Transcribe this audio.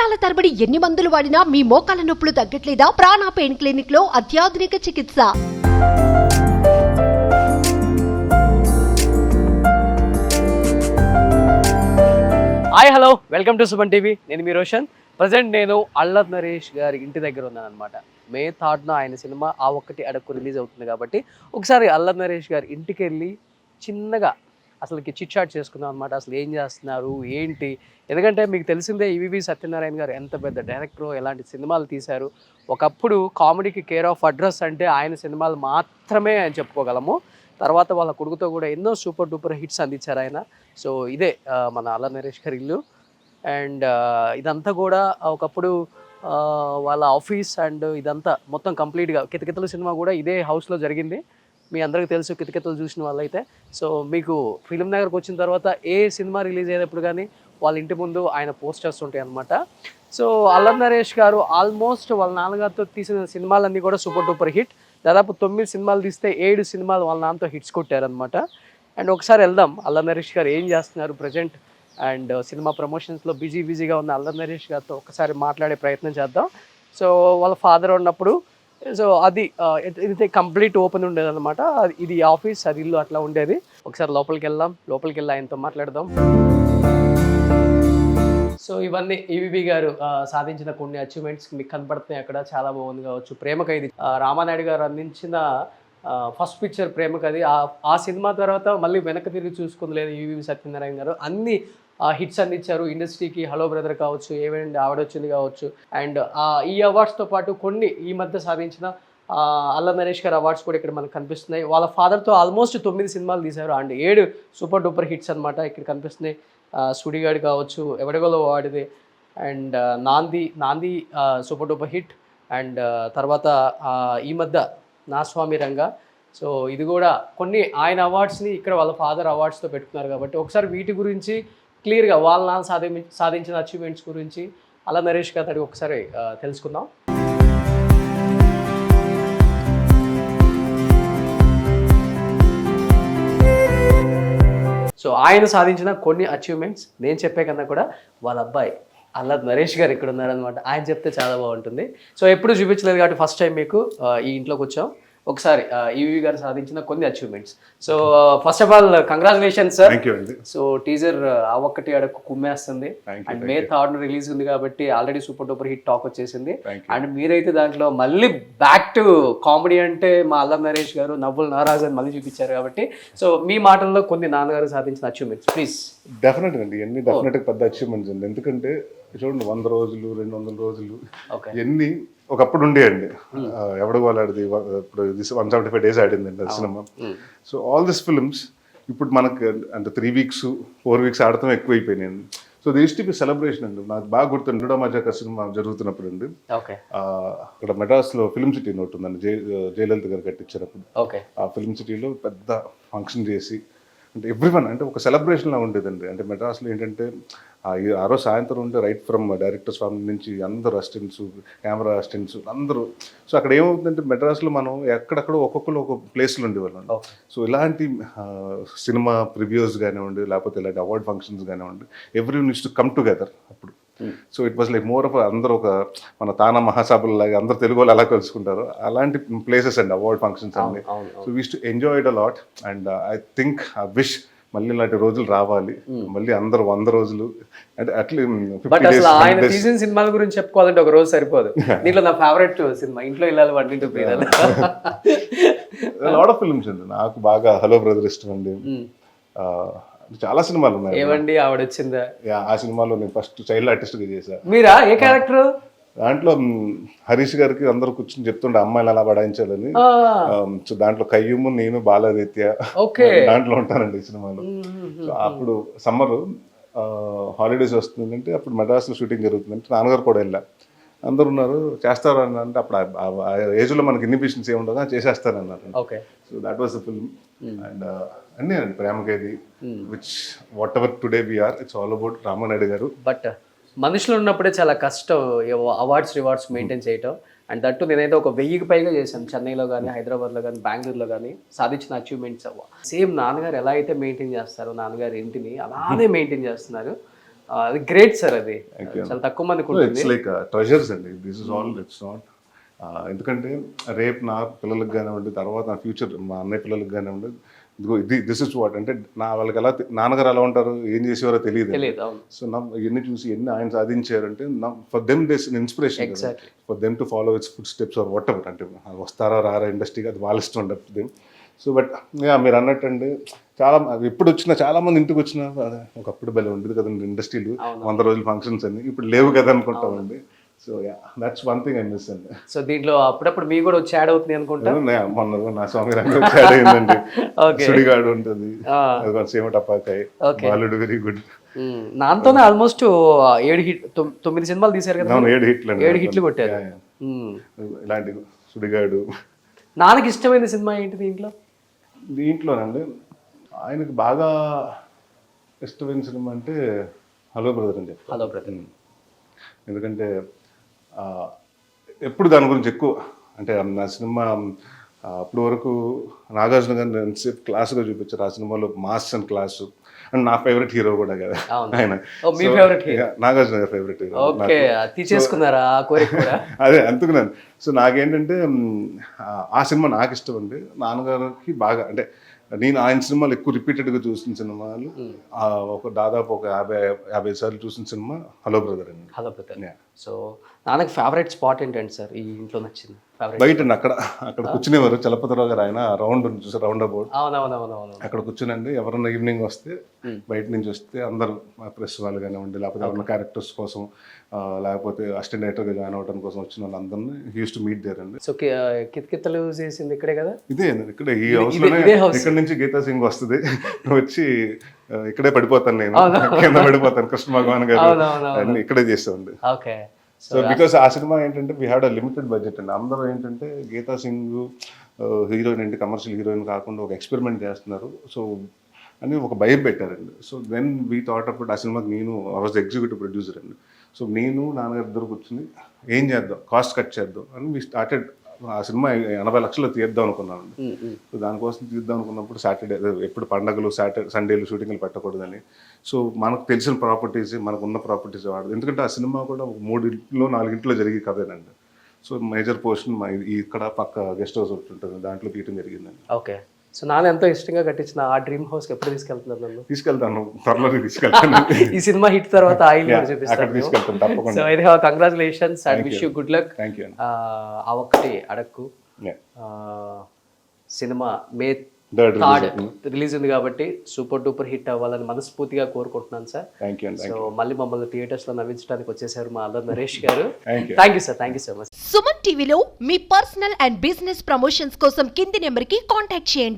నెలల తరబడి ఎన్ని మందులు వాడినా మీ మోకాల నొప్పులు తగ్గట్లేదా? ప్రాణ పెయిన్ క్లినిక్ లో అత్యాధునిక చికిత్స. Hi hello welcome to Suman TV. నేను మీ రోషన్. ప్రజెంట్ నేను అల్లరి నరేష్ గారి ఇంటి దగ్గర ఉన్నాను అనమాట. మే 3న ఆయన సినిమా ఆ ఒక్కటి అడక్కు రిలీజ్ అవుతుంది కాబట్టి ఒకసారి అల్లరి నరేష్ గారి ఇంటికి వెళ్ళి చిన్నగా అసలుకి చిట్ చాట్ చేసుకుందాం అనమాట. అసలు ఏం చేస్తున్నారు ఏంటి, ఎందుకంటే మీకు తెలిసిందే ఈవీవి సత్యనారాయణ గారు ఎంత పెద్ద డైరెక్టర్, ఎలాంటి సినిమాలు తీశారు. ఒకప్పుడు కామెడీకి కేర్ ఆఫ్ అడ్రస్ అంటే ఆయన సినిమాలు మాత్రమే అని చెప్పుకోగలము. తర్వాత వాళ్ళ కొడుకుతో కూడా ఎన్నో సూపర్ డూపర్ హిట్స్ అందించారు ఆయన. సో ఇదే మన అల్లరి నరేష్ గారి ఇల్లు. అండ్ ఇదంతా కూడా ఒకప్పుడు వాళ్ళ ఆఫీస్ అండ్ ఇదంతా మొత్తం కంప్లీట్గా కితకితలు సినిమా కూడా ఇదే హౌస్లో జరిగింది. మీ అందరికీ తెలుసు కితకితలు చూసిన వాళ్ళైతే. సో మీకు ఫిల్మ్ నగర్కి వచ్చిన తర్వాత ఏ సినిమా రిలీజ్ అయ్యేటప్పుడు కానీ వాళ్ళ ఇంటి ముందు ఆయన పోస్టర్స్ ఉంటాయి అన్నమాట. సో అల్లరి నరేష్ గారు ఆల్మోస్ట్ వాళ్ళ నాన్నగారితో తీసిన సినిమాలన్నీ కూడా సూపర్ డూపర్ హిట్. దాదాపు 9 సినిమాలు తీస్తే 7 సినిమాలు వాళ్ళ నాన్నతో హిట్స్ కొట్టారనమాట. అండ్ ఒకసారి వెళ్దాం అల్లరి నరేష్ గారు ఏం చేస్తున్నారు ప్రజెంట్, అండ్ సినిమా ప్రమోషన్స్లో బిజీగా ఉన్న అల్లరి నరేష్ గారితో ఒకసారి మాట్లాడే ప్రయత్నం చేద్దాం. సో వాళ్ళ ఫాదర్ ఉన్నప్పుడు సో అది ఇది కంప్లీట్ ఓపెన్ ఉండేది అనమాట. ఇది ఆఫీస్, అది ఇల్లు అట్లా ఉండేది. ఒకసారి లోపలికి వెళ్ళి ఆయనతో మాట్లాడదాం. సో ఇవన్నీ ఈవీవి గారు సాధించిన కొన్ని అచీవ్మెంట్స్ మీకు కనపడుతున్నాయి అక్కడ. చాలా బాగుంది కావచ్చు. ప్రేమ ఖైదీ రామానాయుడు గారు అందించిన ఫస్ట్ పిక్చర్ ప్రేమ ఖైదీ. ఆ సినిమా తర్వాత మళ్ళీ వెనక్కి తిరిగి చూసుకుంది లేదు ఈవీవి సత్యనారాయణ గారు. అన్ని హిట్స్ అందించారు ఇండస్ట్రీకి. హలో బ్రదర్ కావచ్చు, ఏమైంది ఆవిడ వచ్చింది కావచ్చు. అండ్ ఈ అవార్డ్స్తో పాటు కొన్ని ఈ మధ్య సాధించిన అల్లరి నరేష్ గారు అవార్డ్స్ కూడా ఇక్కడ మనకు కనిపిస్తున్నాయి. వాళ్ళ ఫాదర్తో ఆల్మోస్ట్ 9 సినిమాలు తీశారు అండ్ 7 సూపర్ డూపర్ హిట్స్ అనమాట ఇక్కడ కనిపిస్తున్నాయి. సుడిగాడు కావచ్చు, ఎవడగోలో వాడిది, అండ్ నాంది సూపర్ డూపర్ హిట్. అండ్ తర్వాత ఈ మధ్య నా స్వామి రంగా. సో ఇది కూడా కొన్ని ఆయన అవార్డ్స్ని ఇక్కడ వాళ్ళ ఫాదర్ అవార్డ్స్తో పెట్టుకున్నారు కాబట్టి ఒకసారి వీటి గురించి క్లియర్గా వాళ్ళ నాన్న సాధించిన అచీవ్మెంట్స్ గురించి అల్లరి నరేష్ గారు అడిగి ఒకసారి తెలుసుకుందాం. సో ఆయన సాధించిన కొన్ని అచీవ్మెంట్స్ నేను చెప్పే కన్నా కూడా వాళ్ళ అబ్బాయి అల్లరి నరేష్ గారు ఇక్కడ ఉన్నారనమాట. ఆయన చెప్తే చాలా బాగుంటుంది. సో ఎప్పుడు చూపించలేదు కాబట్టి ఫస్ట్ టైం మీకు ఈ ఇంట్లోకి వచ్చాం. ఒకసారి ఈవీవి గారు సాధించిన కొన్ని achievements. So first of all congratulations sir. So teaser ఆ ఒక్కటి అడక్కు కుమ్మేస్తుంది. అండ్ మే 3న రిలీజ్ ఉంది కాబట్టి already super duper hit talk వచ్చేసింది. అండ్ మీరైతే దాంట్లో మళ్ళీ బ్యాక్ టు కామెడీ అంటే మా అల్లరి నరేష్ గారు నవ్వులు నారాజు అని మళ్ళీ చూపించారు కాబట్టి సో మీ మాటల్లో కొన్ని నాన్నగారు సాధించిన అచీవ్మెంట్స్ ప్లీజ్. డెఫినెట్గా అండి, ఇవన్నీ డెఫినెట్గా పెద్ద అచీవ్మెంట్స్ అండి. ఎందుకంటే చూడండి 100 రోజులు 200 రోజులు ఎన్ని ఒకప్పుడు ఉండేయండి. ఎవడు వాళ్ళది ఇప్పుడు 175 days ఆడిందండి అది సినిమా. సో ఆల్ దిస్ ఫిల్మ్స్ ఇప్పుడు మనకు అంటే 3 weeks 4 weeks ఆడటం ఎక్కువైపోయినాయండి. So this to be celebration అండి. నాకు బాగా గుర్తుంది రుడా మజాక సినిమా జరుగుతున్నప్పుడు అండి అక్కడ మెడ్రాస్లో ఫిల్మ్ సిటీ ఒకటి ఉందండి, జయలలిత గారు కట్టించినప్పుడు. ఆ ఫిల్మ్ సిటీలో పెద్ద ఫంక్షన్ చేసి అంటే ఎవ్రీవన్ అంటే ఒక సెలబ్రేషన్లా ఉండేదండి. అంటే మెడ్రాస్లో ఏంటంటే ఆ రోజు సాయంత్రం ఉంటే రైట్ ఫ్రమ్ డైరెక్టర్స్ ఫ్యామిలీ నుంచి అందరు అసిస్టెంట్స్, కెమెరా అసిస్టెంట్స్ అందరూ. సో అక్కడ ఏమవుతుందంటే మెడ్రాస్లో మనం ఎక్కడెక్కడో ఒక్కొక్కరు ఒక ప్లేస్లో ఉండేవాళ్ళం. సో ఇలాంటి సినిమా ప్రివ్యూస్ కానివ్వండి, లేకపోతే ఇలాంటి అవార్డ్ ఫంక్షన్స్ కానివ్వండి, everyone used to come together అప్పుడు. So it was like more of అందరూ ఒక మన తానా మహాసభలు లాగా అందరు తెలుగు వాళ్ళు ఎలా కలుసుకుంటారు అలాంటి ప్లేసెస్ అండి అవార్డ్ ఫంక్షన్స్ అన్ని. So we to enjoy it a lot. And I think I wish మళ్ళీ ఇలాంటి రోజులు రావాలి, మళ్ళీ అందరూ 100 రోజులు అంటే అట్లా. ఆయన తీసిన సినిమాల గురించి చెప్పుకోవాలంటే ఒక రోజు సరిపోదు. దీంట్లో నా ఫేవరెట్ సినిమా ఇంట్లో ఇల్లాలి వంటింటూ పేరాలి. లాట్ ఆఫ్ ఫిల్మ్స్ అండి నాకు బాగా. హలో బ్రదర్ ఇష్టం అండి. చాలా సినిమాలు ఉన్నాయి. ఏమండి ఆవిడ వచ్చిందా? ఆ సినిమాలో నేను ఫస్ట్ చైల్డ్ ఆర్టిస్ట్ గా చేశాను. మీరా? ఏ క్యారెక్టర్? దాంట్లో హరీష్ గారికి అందరూ కూర్చొని చెప్తుండే అమ్మాయిలు అలా పడాయించాలని. సో దాంట్లో కయ్యూము నేను బాలాదిత్య దాంట్లో ఉంటానండి ఈ సినిమాలో. సో అప్పుడు సమ్మర్ హాలిడేస్ వస్తుందంటే అప్పుడు మెడ్రాస్లో షూటింగ్ జరుగుతుందంటే నాన్నగారు కూడా వెళ్ళా. అందరు ఉన్నారు చేస్తారు అని అంటే అప్పుడు ఆ ఏజ్లో మనకి ఇన్హిబిషన్స్ ఏమి ఉండదు, చేసేస్తారన్నారు. So that was the film. And అన్నీ అండి Prema Khaidi, which whatever today we are, it's all about Ramanaidu garu. But మనుషులు ఉన్నప్పుడే చాలా కష్టం అవార్డ్స్ రివార్డ్స్ మెయింటైన్ చేయటం. అండ్ దట్టు నేనైతే ఒక 1000కి పైగా చేశాను చెన్నైలో కానీ, హైదరాబాద్లో కానీ, బెంగళూరులో కానీ. సాధించిన అచీవ్మెంట్స్ సేమ్ నాన్నగారు ఎలా అయితే మెయింటైన్ చేస్తారో నాన్నగారు ఇంటిని అలానే మెయింటైన్ చేస్తున్నారు. అది గ్రేట్ సార్, అది Thank you. చాలా తక్కువ మందికి ఉంటుంది. ఇట్స్ లైక్ ట్రెజర్స్ అండి, this is all, it's not. ఎందుకంటే రేపు నా పిల్లలకు కానివ్వండి, తర్వాత నా ఫ్యూచర్ మా అన్నయ్య పిల్లలకు కానివ్వండి, ఇదిగో దిస్ ఇస్ వాట్ అంటే వాళ్ళకి ఎలా నాన్నగారు ఎలా ఉంటారు, ఏం చేసేవారో తెలియదు. అవును. సో నా ఇవన్నీ చూసి ఎన్ని ఆయన సాధించారంటే for them this inspiration, Exactly. For them to follow its foot steps or whatever. అంటే వస్తారా రారా ఇండస్ట్రీకి, అది వాళ్ళ ఇష్టం ఉండదు దెమ్. సో బట్ మీరు అన్నట్టండి, చాలా ఎప్పుడు వచ్చినా చాలా మంది ఇంటికి వచ్చినా ఒకప్పుడు భలే ఉండేది కదండి ఇండస్ట్రీలు, 100 రోజుల ఫంక్షన్స్ అన్ని ఇప్పుడు లేవు కదా అనుకుంటామండి. So that's one thing I miss అండి. సో దీంట్లో అప్పుడప్పుడు మీ కూడా వచ్చి యాడ్ అవుతుంది అనుకుంటా. మొన్న నా స్వామి రంగం యాడ్ అయిందండి. సుడిగాడు ఉంటుంది, సేమ టపాకాయ్, బాలుడు వెరీ గుడ్. నాతోనే ఆల్మోస్ట్ 7 హిట్ 9 సినిమాలు తీశారు కదా. 7 హిట్లు కొట్టారు. ఇలాంటి సుడిగాడు. నాన్నకి ఇష్టమైన సినిమా ఏంటి దీంట్లోనండి? ఆయనకు బాగా ఇష్టమైన సినిమా అంటే హలో బ్రదర్ అని చెప్పారు. Hello brother. ఎందుకంటే ఎప్పుడు దాని గురించి ఎక్కువ అంటే నా సినిమా అప్పటి వరకు నాగార్జున గారిని ఎంతసేపు క్లాస్గా చూపించారు. ఆ సినిమాలో మాస్ అండ్ క్లాస్ అండ్ నా ఫేవరెట్ హీరో కూడా కదా ఆయన. నాగార్జున గారి ఫేవరెట్ హీరో. అదే అనుకున్నాను. సో నాకేంటంటే ఆ సినిమా నాకు ఇష్టం అండి. నాన్నగారికి బాగా అంటే నేను ఆయన సినిమాలు ఎక్కువ రిపీటెడ్గా చూసిన సినిమాలు దాదాపు ఒక 50 సార్లు చూసిన సినిమా హలో బ్రదర్ అండి. Hello brother. సో నాన్నకి ఫేవరెట్ స్పాట్ ఏంటంటి సార్ ఈ ఇంట్లో నచ్చింది? బయట అక్కడ కూర్చునేవారు చలపతిరావు గారు, ఆయన రౌండ్ చూసారు, రౌండ్ అబౌట్. అక్కడ కూర్చునండి ఎవరన్నా ఈవినింగ్ వస్తే బయట నుంచి వస్తే అందరూ ప్రెస్ వాళ్ళు కానివ్వండి, లేకపోతే ఎవరైనా క్యారెక్టర్స్ కోసం, లేకపోతే అసిస్టెంట్ డైరెక్టర్గా జాయిన్ అవ్వడం కోసం వచ్చిన వాళ్ళందరినీ యూస్ టు మీట్ దేర్ అండి. సో కితకితలు చేసింది ఇక్కడే కదా? ఇదే ఇక్కడ ఈ హౌస్ లోనే. ఇక్కడ నుంచి గీతా సింగ్ వస్తుంది, వచ్చి ఇక్కడే పడిపోతాను నేను, కింద పడిపోతాను. కృష్ణ భగవాన్ గారు అన్ని ఇక్కడే చేస్తామండి. ఓకే. సో బికాస్ ఆ సినిమా ఏంటంటే we had a limited budget అండి. అందరూ ఏంటంటే గీతా సింగ్ హీరోయిన్ ఏంటి, కమర్షియల్ హీరోయిన్ కాకుండా ఒక ఎక్స్పెరిమెంట్ చేస్తున్నారు సో అని ఒక భయం పెట్టారండి. సో దెన్ వీ థాట్ అప్పుడు ఆ సినిమాకి నేను ఐ వాజ్ ఎగ్జిక్యూటివ్ ప్రొడ్యూసర్ అండి. సో నేను నాన్నగారు ఇద్దరు కూర్చుని ఏం చేద్దాం, కాస్ట్ కట్ చేద్దాం అని వీ స్టార్టెడ్. ఆ సినిమా 80 లక్షలు తీద్దాం అనుకున్నాను. సో దానికోసం తీద్దాం అనుకున్నప్పుడు సాటర్డే ఎప్పుడు పండగలు సండేలు షూటింగ్లు పెట్టకూడదని. సో మనకు తెలిసిన ప్రాపర్టీస్, మనకు ఉన్న ప్రాపర్టీస్ వాడదు. ఎందుకంటే ఆ సినిమా కూడా 3 ఇంట్లో 4 ఇంట్లో జరిగే కదేనండి. సో మేజర్ పోర్షన్ ఇక్కడ పక్క గెస్ట్ హౌస్ ఒకటి ఉంటుంది, దాంట్లో తీయటం జరిగిందండి. ఓకే. సో నాన్న ఎంతో ఇష్టంగా కట్టించిన ఆ డ్రీమ్ హౌస్ ఎప్పుడు తీసుకెళ్తున్నారు నన్ను? తీసుకెళ్తాను, త్వరలో తీసుకెళ్తాను. ఈ సినిమా హిట్ తర్వాత అక్కడ తీసుకెళ్తాను తప్పకుండా. సో అయితే congratulations and wish you good luck. Thank you. ఆ ఒక్కటి అడక్కు సినిమా మే 3rd రిలీజ్ ఉంది కాబట్టి సూపర్ డూపర్ హిట్ అవ్వాలని మనస్ఫూర్తిగా కోరుకుంటున్నాను సార్. సో మళ్ళీ మమ్మల్ని థియేటర్స్ లో నవ్వించడానికి వచ్చేసారు మా అల్లరి నరేష్ గారు. Thank you sir, thank you so much. Suman టీవీలో మీ పర్సనల్ అండ్ బిజినెస్ ప్రమోషన్స్ కోసం కింది నెంబర్కి కాంటాక్ట్ చేయండి.